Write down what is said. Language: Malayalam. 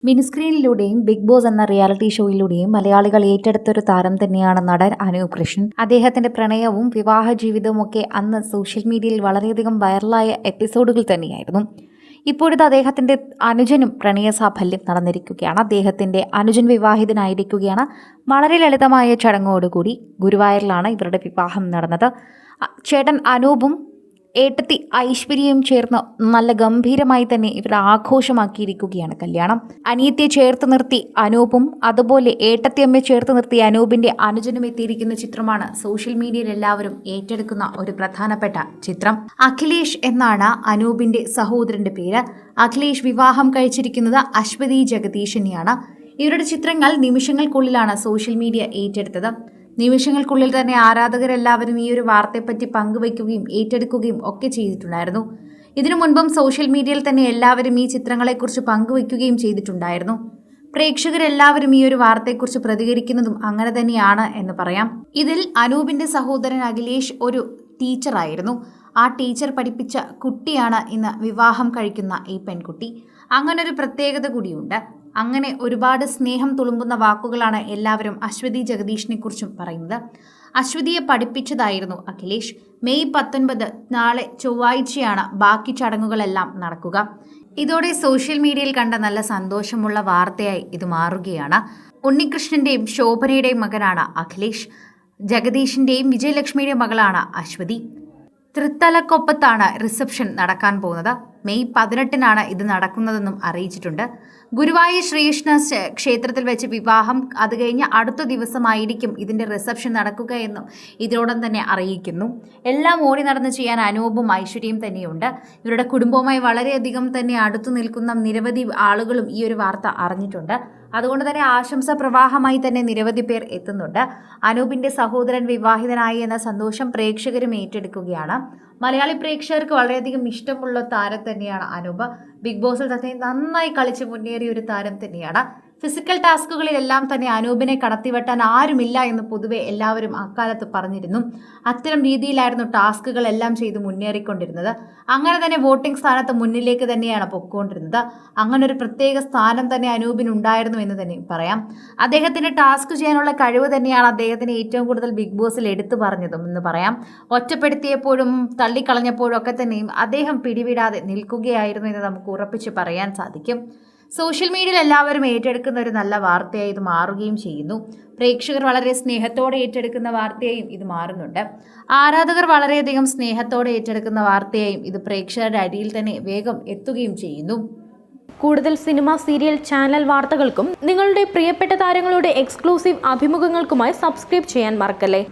മിനിസ്ക്രീനിലൂടെയും ബിഗ് ബോസ് എന്ന റിയാലിറ്റി ഷോയിലൂടെയും മലയാളികൾ ഏറ്റെടുത്തൊരു താരം തന്നെയാണ് നടൻ അനൂപ് കൃഷ്ണൻ. അദ്ദേഹത്തിന്റെ പ്രണയവും വിവാഹ ജീവിതവും ഒക്കെ അന്ന് സോഷ്യൽ മീഡിയയിൽ വളരെയധികം വൈറലായ എപ്പിസോഡുകൾ തന്നെയായിരുന്നു. ഇപ്പോഴത്തെ അദ്ദേഹത്തിന്റെ അനുജനും പ്രണയസാഫല്യം നടന്നിരിക്കുകയാണ്. അദ്ദേഹത്തിന്റെ അനുജൻ വിവാഹിതനായിരിക്കുകയാണ്. വളരെ ലളിതമായ ചടങ്ങോടുകൂടി ഗുരുവായൂരിലാണ് ഇവരുടെ വിവാഹം നടന്നത്. ചേട്ടൻ അനൂപും ഏട്ടത്തി ഐശ്വര്യയും ചേർന്ന് നല്ല ഗംഭീരമായി തന്നെ ഇവർ ആഘോഷമാക്കിയിരിക്കുകയാണ് കല്യാണം. അനിയത്തിയെ ചേർത്ത് നിർത്തി അനൂപും അതുപോലെ ഏട്ടത്തിയമ്മയെ ചേർത്ത് നിർത്തി അനൂപിന്റെ അനുജനും എത്തിയിരിക്കുന്ന ചിത്രമാണ് സോഷ്യൽ മീഡിയയിൽ എല്ലാവരും ഏറ്റെടുക്കുന്ന ഒരു പ്രധാനപ്പെട്ട ചിത്രം. അഖിലേഷ് എന്നാണ് അനൂപിന്റെ സഹോദരന്റെ പേര്. അഖിലേഷ് വിവാഹം കഴിച്ചിരിക്കുന്നത് അശ്വതി ജഗദീഷിനെയാണ്. ഇവരുടെ ചിത്രങ്ങൾ നിമിഷങ്ങൾക്കുള്ളിലാണ് സോഷ്യൽ മീഡിയ ഏറ്റെടുത്തത്. നിമിഷങ്ങൾക്കുള്ളിൽ തന്നെ ആരാധകരെല്ലാവരും ഈ ഒരു വാർത്തയെപ്പറ്റി പങ്കുവയ്ക്കുകയും ഏറ്റെടുക്കുകയും ഒക്കെ ചെയ്തിട്ടുണ്ടായിരുന്നു. ഇതിനു മുൻപും സോഷ്യൽ മീഡിയയിൽ തന്നെ എല്ലാവരും ഈ ചിത്രങ്ങളെക്കുറിച്ച് പങ്കുവയ്ക്കുകയും ചെയ്തിട്ടുണ്ടായിരുന്നു. പ്രേക്ഷകരെല്ലാവരും ഈ ഒരു വാർത്തയെക്കുറിച്ച് പ്രതികരിക്കുന്നതും അങ്ങനെ തന്നെയാണ് എന്ന് പറയാം. ഇതിൽ അനൂപിന്റെ സഹോദരൻ അഖിലേഷ് ഒരു ടീച്ചറായിരുന്നു. ആ ടീച്ചർ പഠിപ്പിച്ച കുട്ടിയാണ് ഇന്ന് വിവാഹം കഴിക്കുന്ന ഈ പെൺകുട്ടി. അങ്ങനൊരു പ്രത്യേകത കൂടിയുണ്ട്. അങ്ങനെ ഒരുപാട് സ്നേഹം തുളുമ്പുന്ന വാക്കുകളാണ് എല്ലാവരും അശ്വതി ജഗദീഷിനെ കുറിച്ചും പറയുന്നത്. അശ്വതിയെ പഠിപ്പിച്ചതായിരുന്നു അഖിലേഷ്. മെയ് 19 നാളെ ചൊവ്വാഴ്ചയാണ് ബാക്കി ചടങ്ങുകളെല്ലാം നടക്കുക. ഇതോടെ സോഷ്യൽ മീഡിയയിൽ കണ്ട നല്ല സന്തോഷമുള്ള വാർത്തയായി ഇത് മാറുകയാണ്. ഉണ്ണികൃഷ്ണന്റെയും ശോഭനയുടെയും മകനാണ് അഖിലേഷ്. ജഗദീഷിന്റെയും വിജയലക്ഷ്മിയുടെയും മകളാണ് അശ്വതി. തൃത്തലക്കൊപ്പത്താണ് റിസപ്ഷൻ നടക്കാൻ പോകുന്നത്. മെയ് 18 ഇത് നടക്കുന്നതെന്നും അറിയിച്ചിട്ടുണ്ട്. ഗുരുവായൂർ ശ്രീകൃഷ്ണ ക്ഷേത്രത്തിൽ വെച്ച് വിവാഹം, അത് കഴിഞ്ഞ് അടുത്ത ദിവസമായിരിക്കും ഇതിൻ്റെ റിസപ്ഷൻ നടക്കുക എന്നും ഇതിനോടം തന്നെ അറിയിക്കുന്നു. എല്ലാം ഓടി നടന്ന് ചെയ്യാൻ അനൂപും ഐശ്വര്യയും തന്നെയുണ്ട്. ഇവരുടെ കുടുംബവുമായി വളരെയധികം തന്നെ അടുത്തു നിൽക്കുന്ന നിരവധി ആളുകളും ഈ ഒരു വാർത്ത അറിഞ്ഞിട്ടുണ്ട്. അതുകൊണ്ട് തന്നെ ആശംസ പ്രവാഹമായി തന്നെ നിരവധി പേർ എത്തുന്നുണ്ട്. അനൂപിന്റെ സഹോദരൻ വിവാഹിതനായി എന്ന സന്തോഷം പ്രേക്ഷകരും ഏറ്റെടുക്കുകയാണ്. മലയാളി പ്രേക്ഷകർക്ക് വളരെയധികം ഇഷ്ടമുള്ള താരം തന്നെയാണ് അനൂപ്. ബിഗ് ബോസിൽ തന്നെ നന്നായി കളിച്ച് മുന്നേറിയ ഒരു താരം തന്നെയാണ്. ഫിസിക്കൽ ടാസ്കുകളിലെല്ലാം തന്നെ അനൂപിനെ കടത്തിവെട്ടാൻ ആരുമില്ല എന്ന് പൊതുവെ എല്ലാവരും അക്കാലത്ത് പറഞ്ഞിരുന്നു. അത്തരം രീതിയിലായിരുന്നു ടാസ്കുകളെല്ലാം ചെയ്ത് മുന്നേറിക്കൊണ്ടിരുന്നത്. അങ്ങനെ തന്നെ വോട്ടിംഗ് സ്ഥാനത്ത് മുന്നിലേക്ക് തന്നെയാണ് പൊയ്ക്കൊണ്ടിരുന്നത്. അങ്ങനെ ഒരു പ്രത്യേക സ്ഥാനം തന്നെ അനൂപിനുണ്ടായിരുന്നു എന്ന് തന്നെ പറയാം. അദ്ദേഹത്തിന് ടാസ്ക് ചെയ്യാനുള്ള കഴിവ് തന്നെയാണ് അദ്ദേഹത്തിന് ഏറ്റവും കൂടുതൽ ബിഗ് ബോസിൽ എടുത്തു പറഞ്ഞതും എന്ന് പറയാം. ഒറ്റപ്പെടുത്തിയപ്പോഴും തള്ളിക്കളഞ്ഞപ്പോഴും ഒക്കെ തന്നെയും അദ്ദേഹം പിടിവിടാതെ നിൽക്കുകയായിരുന്നു എന്ന് നമുക്ക് ഉറപ്പിച്ച് പറയാൻ സാധിക്കും. സോഷ്യൽ മീഡിയയിൽ എല്ലാവരും ഏറ്റെടുക്കുന്ന ഒരു നല്ല വാർത്തയായി ഇത് മാറുകയും ചെയ്യുന്നു. പ്രേക്ഷകർ വളരെ സ്നേഹത്തോടെ ഏറ്റെടുക്കുന്ന വാർത്തയായും ഇത് മാറുന്നുണ്ട്. ആരാധകർ വളരെയധികം സ്നേഹത്തോടെ ഏറ്റെടുക്കുന്ന വാർത്തയായും ഇത് പ്രേക്ഷകരുടെ അടിയിൽ തന്നെ വേഗം എത്തുകയും ചെയ്യുന്നു. കൂടുതൽ സിനിമ, സീരിയൽ, ചാനൽ വാർത്തകൾക്കും നിങ്ങളുടെ പ്രിയപ്പെട്ട താരങ്ങളുടെ എക്സ്ക്ലൂസീവ് അഭിമുഖങ്ങൾക്കുമായി സബ്സ്ക്രൈബ് ചെയ്യാൻ മറക്കല്ലേ.